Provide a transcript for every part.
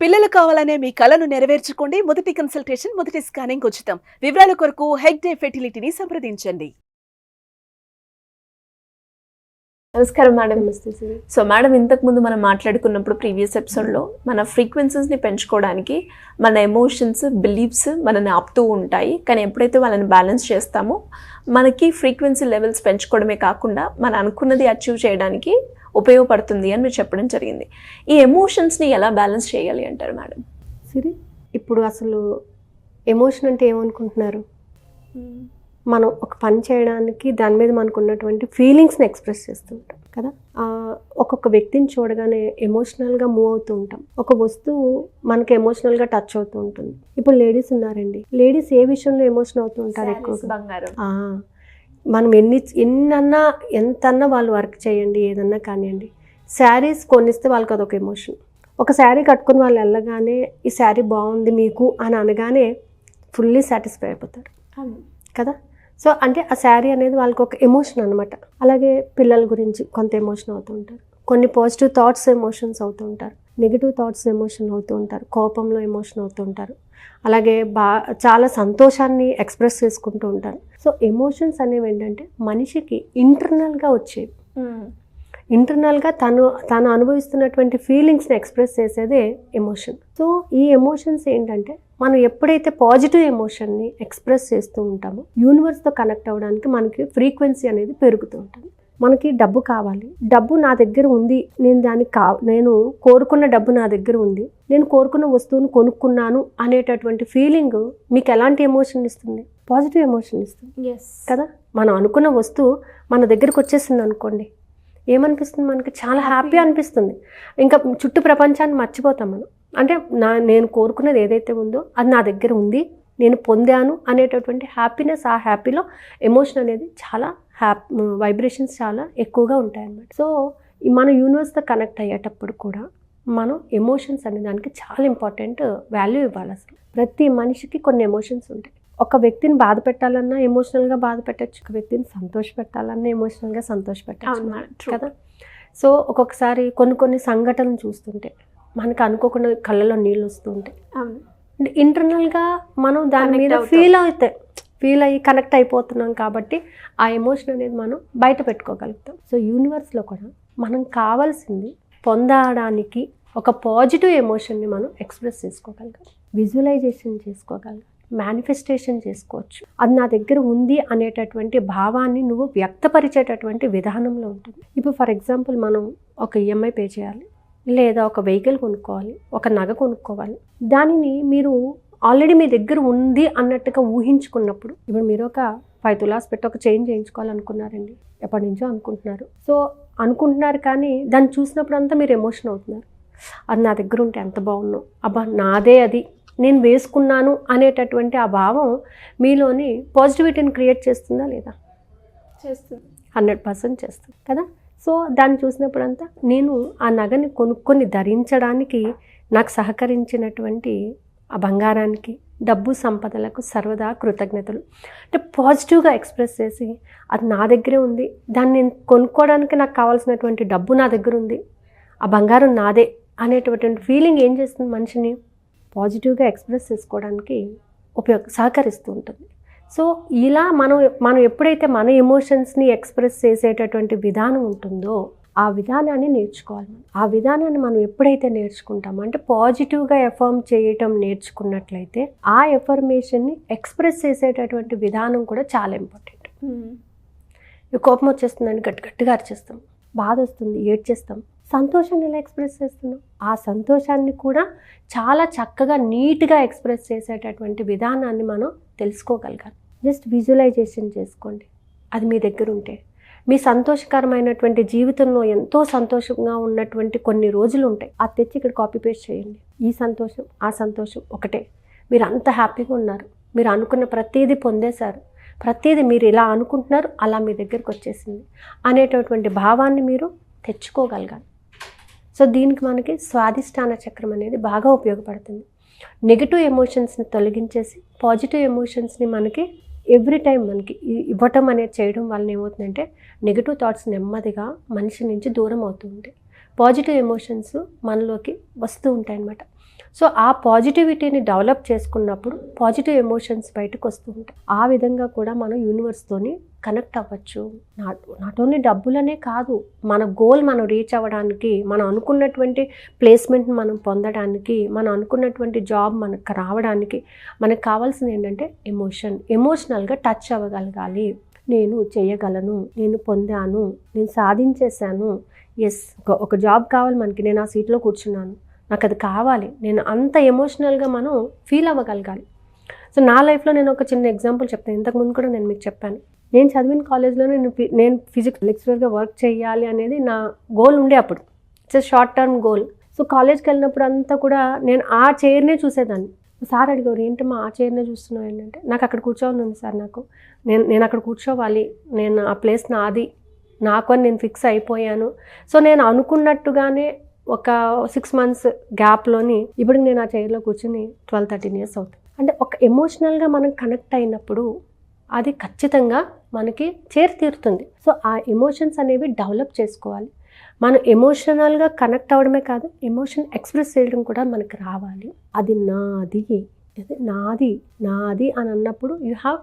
పిల్లలు కావాలనే మీ కలను నెరవేర్చుకోండి. మొదటి కన్సల్టేషన్, మొదటి స్కానింగ్ ఉచితం. వివరాల కొరకు హెగ్డే ఫెర్టిలిటీని సంప్రదించండి. నమస్కారం మేడం. నమస్తే సార్. సో మేడం, ఇంతకుముందు మనం మాట్లాడుకున్నప్పుడు ప్రీవియస్ ఎపిసోడ్లో మన ఫ్రీక్వెన్సీస్ని పెంచుకోవడానికి మన ఎమోషన్స్, బిలీఫ్స్ మనని ఆపుతూ ఉంటాయి. కానీ ఎప్పుడైతే వాళ్ళని బ్యాలెన్స్ చేస్తామో మనకి ఫ్రీక్వెన్సీ లెవెల్స్ పెంచుకోవడమే కాకుండా మన అనుకున్నది అచీవ్ చేయడానికి ఉపయోగపడుతుంది అని మీరు చెప్పడం జరిగింది. ఈ ఎమోషన్స్ని ఎలా బ్యాలెన్స్ చేయాలి అంటారు మేడం? సిరి, ఇప్పుడు అసలు ఎమోషన్ అంటే ఏమనుకుంటున్నారు? మనం ఒక పని చేయడానికి దాని మీద మనకు ఉన్నటువంటి ఫీలింగ్స్ని ఎక్స్ప్రెస్ చేస్తూ ఉంటాం కదా. ఒక్కొక్క వ్యక్తిని చూడగానే ఎమోషనల్గా మూవ్ అవుతూ ఉంటాం. ఒక వస్తువు మనకి ఎమోషనల్గా టచ్ అవుతూ ఉంటుంది. ఇప్పుడు లేడీస్ ఉన్నారండి, లేడీస్ ఏ విషయంలో ఎమోషన్ అవుతూ ఉంటారు ఎక్కువగా? బంగారం. మనం ఎంతన్నా వాళ్ళు వర్క్ చేయండి, ఏదన్నా కానివ్వండి, శారీస్ కొనిస్తే వాళ్ళకి అదొక ఎమోషన్. ఒక శారీ కట్టుకుని వాళ్ళు వెళ్ళగానే ఈ శారీ బాగుంది మీకు అని అనగానే ఫుల్లీ సాటిస్ఫై అయిపోతారు కదా. సో అంటే ఆ శారీ అనేది వాళ్ళకి ఒక ఎమోషన్ అనమాట. అలాగే పిల్లల గురించి కొంత ఎమోషన్ అవుతూ ఉంటారు, కొన్ని పాజిటివ్ థాట్స్ ఎమోషన్స్ అవుతూ ఉంటారు, నెగిటివ్ థాట్స్ ఎమోషన్ అవుతూ ఉంటారు, కోపంలో ఎమోషన్ అవుతూ ఉంటారు, అలాగే చాలా సంతోషాన్ని ఎక్స్ప్రెస్ చేసుకుంటూ ఉంటారు. సో ఎమోషన్స్ అనేవి ఏంటంటే మనిషికి ఇంటర్నల్గా వచ్చేవి. ఇంటర్నల్గా తను అనుభవిస్తున్నటువంటి ఫీలింగ్స్ని ఎక్స్ప్రెస్ చేసేదే ఎమోషన్. సో ఈ ఎమోషన్స్ ఏంటంటే మనం ఎప్పుడైతే పాజిటివ్ ఎమోషన్ని ఎక్స్ప్రెస్ చేస్తూ ఉంటామో యూనివర్స్తో కనెక్ట్ అవ్వడానికి మనకి ఫ్రీక్వెన్సీ అనేది పెరుగుతూ ఉంటుంది. మనకి డబ్బు కావాలి, డబ్బు నా దగ్గర ఉంది, నేను కోరుకున్న డబ్బు నా దగ్గర ఉంది, నేను కోరుకున్న వస్తువును కొనుక్కున్నాను అనేటటువంటి ఫీలింగ్ మీకు ఎలాంటి ఎమోషన్ ఇస్తుంది? పాజిటివ్ ఎమోషన్ ఇస్తుంది కదా. మనం అనుకున్న వస్తువు మన దగ్గరకు వచ్చేసింది అనుకోండి, ఏమనిపిస్తుంది? మనకి చాలా హ్యాపీ అనిపిస్తుంది. ఇంకా చుట్టూ ప్రపంచాన్ని మర్చిపోతాం మనం. అంటే నేను కోరుకున్నది ఏదైతే ఉందో అది నా దగ్గర ఉంది, నేను పొందాను అనేటటువంటి హ్యాపీనెస్, ఆ హ్యాపీలో ఎమోషన్ అనేది చాలా వైబ్రేషన్స్ చాలా ఎక్కువగా ఉంటాయన్నమాట. సో మన యూనివర్స్తో కనెక్ట్ అయ్యేటప్పుడు కూడా మనం ఎమోషన్స్ అనే దానికి చాలా ఇంపార్టెంట్ వాల్యూ ఇవ్వాలి. అసలు ప్రతి మనిషికి కొన్ని ఎమోషన్స్ ఉంటాయి. ఒక వ్యక్తిని బాధ పెట్టాలన్నా ఎమోషనల్గా బాధ పెట్టచ్చు, ఒక వ్యక్తిని సంతోష పెట్టాలన్నా ఎమోషనల్గా సంతోష పెట్టచ్చు కదా. సో ఒక్కొక్కసారి కొన్ని సంఘటనలు చూస్తుంటే మనకు అనుకోకుండా కళ్ళలో నీళ్ళు వస్తూ ఉంటాయి. అంటే ఇంటర్నల్గా మనం దాని మీద ఫీల్ అయ్యి కనెక్ట్ అయిపోతున్నాం కాబట్టి ఆ ఎమోషన్ అనేది మనం బయట పెట్టుకోగలుగుతాం. సో యూనివర్స్లో కూడా మనం కావాల్సింది పొందడానికి ఒక పాజిటివ్ ఎమోషన్ని మనం ఎక్స్ప్రెస్ చేసుకోగలగాలి, విజువలైజేషన్ చేసుకోగలగాలి, మేనిఫెస్టేషన్ చేసుకోవచ్చు. అది నా దగ్గర ఉంది అనేటటువంటి భావాన్ని నువ్వు వ్యక్తపరిచేటటువంటి విధానంలో ఉంటుంది. ఇప్పుడు ఫర్ ఎగ్జాంపుల్ మనం ఒక ఈఎంఐ పే చేయాలి, లేదా ఒక వెహికల్ కొనుక్కోవాలి, ఒక నగ కొనుక్కోవాలి. దానిని మీరు ఆల్రెడీ మీ దగ్గర ఉంది అన్నట్టుగా ఊహించుకున్నప్పుడు, ఇప్పుడు మీరు ఒక 5 తులాస్ పెట్టి ఒక చైన్ చేయించుకోవాలనుకున్నారండి, ఎప్పటి నుంచో అనుకుంటున్నారు. సో అనుకుంటున్నారు కానీ దాన్ని చూసినప్పుడు అంతా మీరు ఎమోషన్ అవుతున్నారు. అది నా దగ్గర ఉంటే ఎంత బాగున్నావు, అబ్బా నాదే, అది నేను వేసుకున్నాను అనేటటువంటి ఆ భావం మీలోని పాజిటివిటీని క్రియేట్ చేస్తుందా లేదా? చేస్తుంది, 100% చేస్తుంది కదా. సో దాన్ని చూసినప్పుడంతా నేను ఆ నగని కొనుక్కొని ధరించడానికి నాకు సహకరించినటువంటి ఆ బంగారానికి, డబ్బు సంపదలకు సర్వదా కృతజ్ఞతలు అంటే పాజిటివ్గా ఎక్స్ప్రెస్ చేసి అది నా దగ్గరే ఉంది, దాన్ని నేను కొనుక్కోవడానికి నాకు కావాల్సినటువంటి డబ్బు నా దగ్గర ఉంది, ఆ బంగారం నాదే అనేటటువంటి ఫీలింగ్ ఏం చేస్తుంది? మనిషిని పాజిటివ్గా ఎక్స్ప్రెస్ చేసుకోవడానికి సహకరిస్తూ ఉంటుంది. సో ఇలా మనం ఎప్పుడైతే మన ఎమోషన్స్ని ఎక్స్ప్రెస్ చేసేటటువంటి విధానం ఉంటుందో ఆ విధానాన్ని నేర్చుకోవాలి. ఆ విధానాన్ని మనం ఎప్పుడైతే నేర్చుకుంటామో, అంటే పాజిటివ్గా ఎఫర్మ్ చేయటం నేర్చుకున్నట్లయితే ఆ ఎఫర్మేషన్ని ఎక్స్ప్రెస్ చేసేటటువంటి విధానం కూడా చాలా ఇంపార్టెంట్. కోపం వచ్చేస్తుందని గట్టిగా అరిచేస్తాం, బాధ వస్తుంది ఏడ్చేస్తాం, సంతోషాన్ని ఎలా ఎక్స్ప్రెస్ చేస్తున్నాం? ఆ సంతోషాన్ని కూడా చాలా చక్కగా నీట్గా ఎక్స్ప్రెస్ చేసేటటువంటి విధానాన్ని మనం తెలుసుకోగలగాలి. జస్ట్ విజువలైజేషన్ చేసుకోండి. అది మీ దగ్గర ఉంటే మీ సంతోషకరమైనటువంటి జీవితంలో ఎంతో సంతోషంగా ఉన్నటువంటి కొన్ని రోజులు ఉంటాయి, అది తెచ్చి ఇక్కడ కాపీ పేస్ట్ చేయండి. ఈ సంతోషం ఆ సంతోషం ఒకటే, మీరు అంత హ్యాపీగా ఉన్నారు, మీరు అనుకున్న ప్రతిదీ పొందేశారు, ప్రతిదీ మీరు ఇలా అనుకుంటున్నారు అలా మీ దగ్గరికి వచ్చేసింది అనేటటువంటి భావాన్ని మీరు తెచ్చుకోగలగాలి. సో దీనికి మనకి స్వాధిష్టాన చక్రం అనేది బాగా ఉపయోగపడుతుంది. నెగిటివ్ ఎమోషన్స్ని తొలగించేసి పాజిటివ్ ఎమోషన్స్ని మనకి ఎవ్రీ టైం మనకి ఇవ్వటం అనేది చేయడం వల్ల ఏమవుతుందంటే నెగిటివ్ థాట్స్ నెమ్మదిగా మనిషి నుంచి దూరం అవుతూ ఉంటాయి, పాజిటివ్ ఎమోషన్స్ మనలోకి వస్తూ ఉంటాయి అన్నమాట. సో ఆ పాజిటివిటీని డెవలప్ చేసుకున్నప్పుడు పాజిటివ్ ఎమోషన్స్ బయటకు వస్తూ ఉంటాయి. ఆ విధంగా కూడా మనం యూనివర్స్తోని కనెక్ట్ అవ్వచ్చు. నాట్ ఓన్లీ డబ్బులనే కాదు, మన గోల్ మనం రీచ్ అవ్వడానికి, మనం అనుకున్నటువంటి ప్లేస్మెంట్ని మనం పొందడానికి, మనం అనుకున్నటువంటి జాబ్ మనకు రావడానికి మనకు కావాల్సింది ఏంటంటే ఎమోషనల్గా టచ్ అవ్వగలగాలి. నేను చేయగలను, నేను పొందాను, నేను సాధించేశాను, ఎస్ ఒక జాబ్ కావాలి మనకి, నేను ఆ సీట్లో కూర్చున్నాను, నాకు అది కావాలి, నేను అంత ఎమోషనల్గా మనం ఫీల్ అవ్వగలగాలి. సో నా లైఫ్లో నేను ఒక చిన్న ఎగ్జాంపుల్ చెప్తాను. ఇంతకుముందు కూడా నేను మీకు చెప్పాను, నేను చదివిన కాలేజ్లో నేను ఫిజిక్స్ లెక్చరర్గా వర్క్ చేయాలి అనేది నా గోల్ ఉండే అప్పుడు. It's short term goal. So కాలేజ్కి వెళ్ళినప్పుడు అంతా కూడా నేను ఆ చైర్నే చూసేదాన్ని. సార్ అడిగారు, ఏంటమ్మా ఆ చైర్నే చూస్తున్నావు ఏంటంటే, నాకు అక్కడ కూర్చోవాలి ఉంది సార్, నేను అక్కడ కూర్చోవాలి, నేను ఆ ప్లేస్ నాది, నాకు అని నేను ఫిక్స్ అయిపోయాను. సో నేను అనుకున్నట్టుగానే ఒక 6 months గ్యాప్లోని ఇప్పుడు నేను ఆ చైర్లో కూర్చొని 12-13 years అవుతుంది. అంటే ఒక ఎమోషనల్గా మనం కనెక్ట్ అయినప్పుడు అది ఖచ్చితంగా మనకి తీరుతుంది. సో ఆ ఎమోషన్స్ అనేవి డెవలప్ చేసుకోవాలి. మనం ఎమోషనల్గా కనెక్ట్ అవ్వడమే కాదు, ఎమోషన్ ఎక్స్ప్రెస్ చేయడం కూడా మనకి రావాలి. అది నాది అని అన్నప్పుడు యూ హ్యావ్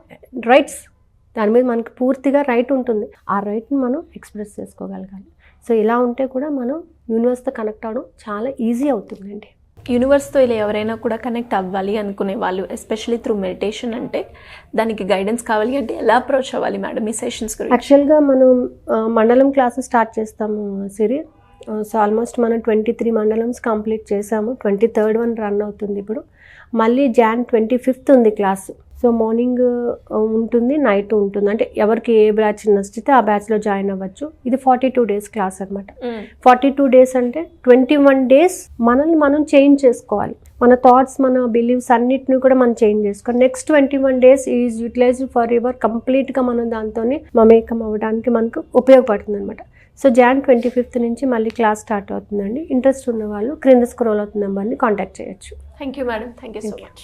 రైట్స్, దాని మీద మనకి పూర్తిగా రైట్ ఉంటుంది. ఆ రైట్ని మనం ఎక్స్ప్రెస్ చేసుకోగలగాలి. సో ఇలా ఉంటే కూడా మనం యూనివర్స్తో కనెక్ట్ అవ్వడం చాలా ఈజీ అవుతుందండి. యూనివర్స్తో ఇలా ఎవరైనా కూడా కనెక్ట్ అవ్వాలి అనుకునే వాళ్ళు, ఎస్పెషల్లీ త్రూ మెడిటేషన్, అంటే దానికి గైడెన్స్ కావాలి అంటే ఎలా అప్రోచ్ అవ్వాలి మేడం ఈ సెషన్స్ గురించి? యాక్చువల్గా మనం మండలం క్లాసెస్ స్టార్ట్ చేస్తాము సిరి. సో ఆల్మోస్ట్ మనం 23 మండలమ్స్ కంప్లీట్ చేసాము. 23rd one రన్ అవుతుంది ఇప్పుడు. మళ్ళీ Jan 25th ఉంది క్లాస్. సో మార్నింగ్ ఉంటుంది, నైట్ ఉంటుంది. అంటే ఎవరికి ఏ బ్యాచ్ నచ్చితే ఆ బ్యాచ్లో జాయిన్ అవ్వచ్చు. ఇది 42 days క్లాస్ అనమాట. 42 days అంటే 21 days మనల్ని మనం చేంజ్ చేసుకోవాలి. మన థాట్స్, మన బిలీవ్స్ అన్నిటిని కూడా మనం చేంజ్ చేసుకోవాలి. Next 21 days is utilized forever. కంప్లీట్గా మనం దాంతోనే మమేకం అవ్వడానికి మనకు ఉపయోగపడుతుంది అనమాట. సో Jan 25th నుంచి మళ్ళీ క్లాస్ స్టార్ట్ అవుతుందండి. ఇంట్రెస్ట్ ఉన్న వాళ్ళు క్రింద స్క్రోల్ అవుతున్న నెంబర్ని కాంటాక్ట్ చేయొచ్చు. Thank you madam, thank you so much.